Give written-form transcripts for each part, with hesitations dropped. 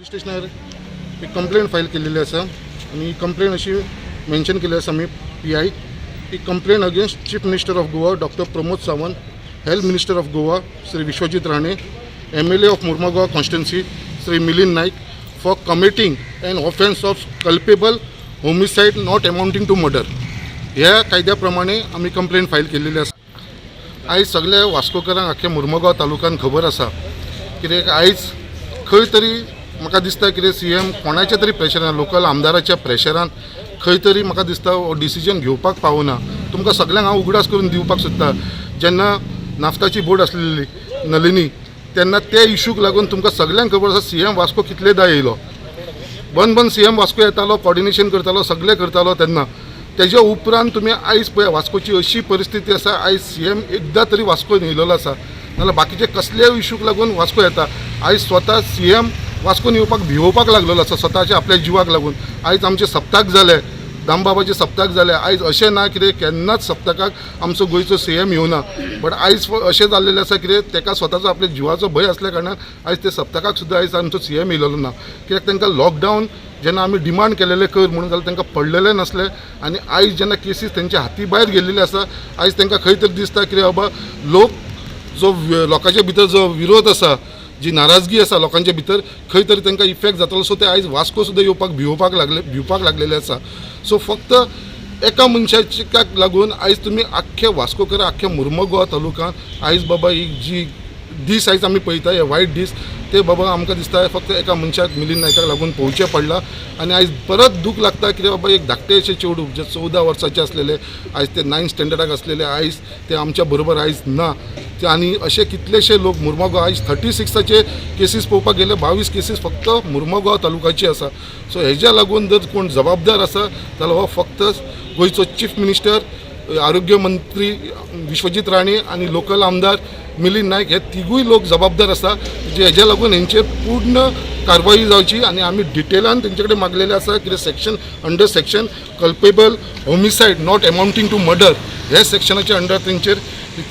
Police स्टेशनार एक complaint file केलेली आसा आणि कंप्लेंट अशी मेन्शन केली आसा मी PI ही complaint against chief minister of Goa doctor Pramod Sawant, health minister of Goa Shri Vishwajit Rane, MLA of Mormugao constituency Shri Milind Naik for committing an offence of culpable homicide not amounting to murder ह्या कायद्या प्रमाणे आम्ही कंप्लेंट फायल केलेली आसा। आयज सगळ्या वास्कोकारांक आख्या मुर्मुगांव तालुक्यान खबर आसा कित्याक आयज खंय तरी म्हाका दिसता कितें CM कोणाच्या तरी प्रेशरान, लोकल आमदाराच्या प्रेशरान खंय तरी म्हाका दिसता हो डिसिजन घेवपाक पावना। तुमकां सगळ्यांक हांव उगडास करून दिवपाक सोदता, जेन्ना नाफ्ताची बोर्ड आसलेली नलिनी तेन्ना त्या इशूक लागून तुमकां सगळ्यांक खबर आसा CM वास्को कितलेदा येयलो, बंद CM वास्को येतालो, कॉर्डिनेशन करतालो, सगळें करतालो तेन्ना। तेज्या उपरांत तुमी आयज पळय वास्कोची अशी परिस्थिती आसा, आयज CM एकदा तरी वास्को येयलेलो आसा, नाल्यार बाकीचे कसलेय इशूक लागून वास्को येता। आयज स्वता CM वास्कोन येवपाक भिवपाक लागलेलो आसा स्वताच्या आपल्या जिवाक लागून। आयज आमचे सप्ताक जाले, दामबाबाचे सप्ताक जाले, आयज अशें ना कितें केन्नाच सप्तकाक आमचो गोंयचो CM येवना, बट आयज अशें जाल्लेलें आसा कितें तेका स्वताचो आपल्या जिवाचो भंय आसल्या कारणान आयज ते सप्तकाक सुद्दां आयज आमचो CM येयलेलो ना। कित्याक तांकां लॉकडावन जेन्ना आमी डिमांड केलेले कर म्हणून जाल्यार तांकां पडलेले नसले, आनी आयज जेन्ना केसीस तेंच्या हाती भायर गेल्लेले आसा, आयज तांकां खंय तरी दिसता कितें बाबा लोकांच्या भितर जो विरोध आसा, जी नाराजगी आसा लोकांच्या भितर, खंय तरी तांकां इफेक्ट जातलो। सो ते आयज वास्को सुद्दां येवपाक भिवपाक लागलेले आसा। सो फक्त एका मनशाच्याक लागून आयज तुमी आख्खे वास्कोकर, आख्ख्या मुर्मुगांव तालुक्यात आयज बाबा ही जी दीस आयज आमी पळयता हे वायट दीस, ते बाबा आमकां दिसता फक्त एका मनशाक मिलिंद नायकाक लागून पळोवचें पडलां। आनी आयज परत दूख लागता कितें बाबा एक धाकटे अशें चेडूं जे 14 वर्साचे आसलेले, आयज ते 9th स्टँडर्डाक आसलेले, आयज ते आमच्या बरोबर आयज ना। आनी अशे कितलेशे लोक मुर्मुगांव आयज 36चे केसीस पळोवपाक गेले, 22 केसीस फक्त मुर्मुगांव तालुक्याची आसा। सो हेज्या लागून जर कोण जबाबदार आसा जाल्यार हो फक्त गोंयचो चीफ मिनिस्टर, आरोग्य मंत्री विश्वजीत राणे आनी लोकल आमदार मिलिंद नायक हे तिगूय लोक जबाबदार आसा, जे हेज्या लागून हेंचेर पूर्ण कारवाई जावची। आनी आमी डिटेलान तेंचे कडेन मागलेले आसा कितें under section culpable homicide not amounting to murder हे सेक्शनाच्या अंडर तेंचेर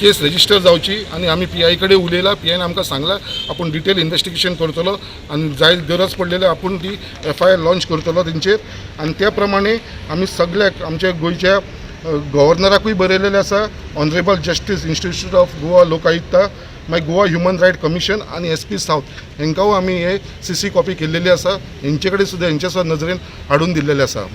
केस रजिस्टर जावची। आनी आमी PI कडेन उलयला, PI आमकां सांगला आपूण डिटेल इन्व्हेस्टिगेशन करतलो आनी जाय गरज पडलेले आपूण ती FIR लॉन्च करतलो तेंचेर। आनी त्या प्रमाणे आमी सगळ्याक आमच्या गोंयच्या गव्हर्नराकूय बरयलेलें आसा, honourable justice institute of Goa लोकायुक्ता, मागीर गोवा ह्युमन रायट कमिशन आनी SP सावथ हेंकांय आमी हे CC कॉपी केल्लेली आसा, हेंचे कडेन सुद्दां हेंच्या सुद्दां नजरेन हाडून दिल्लेले आसा।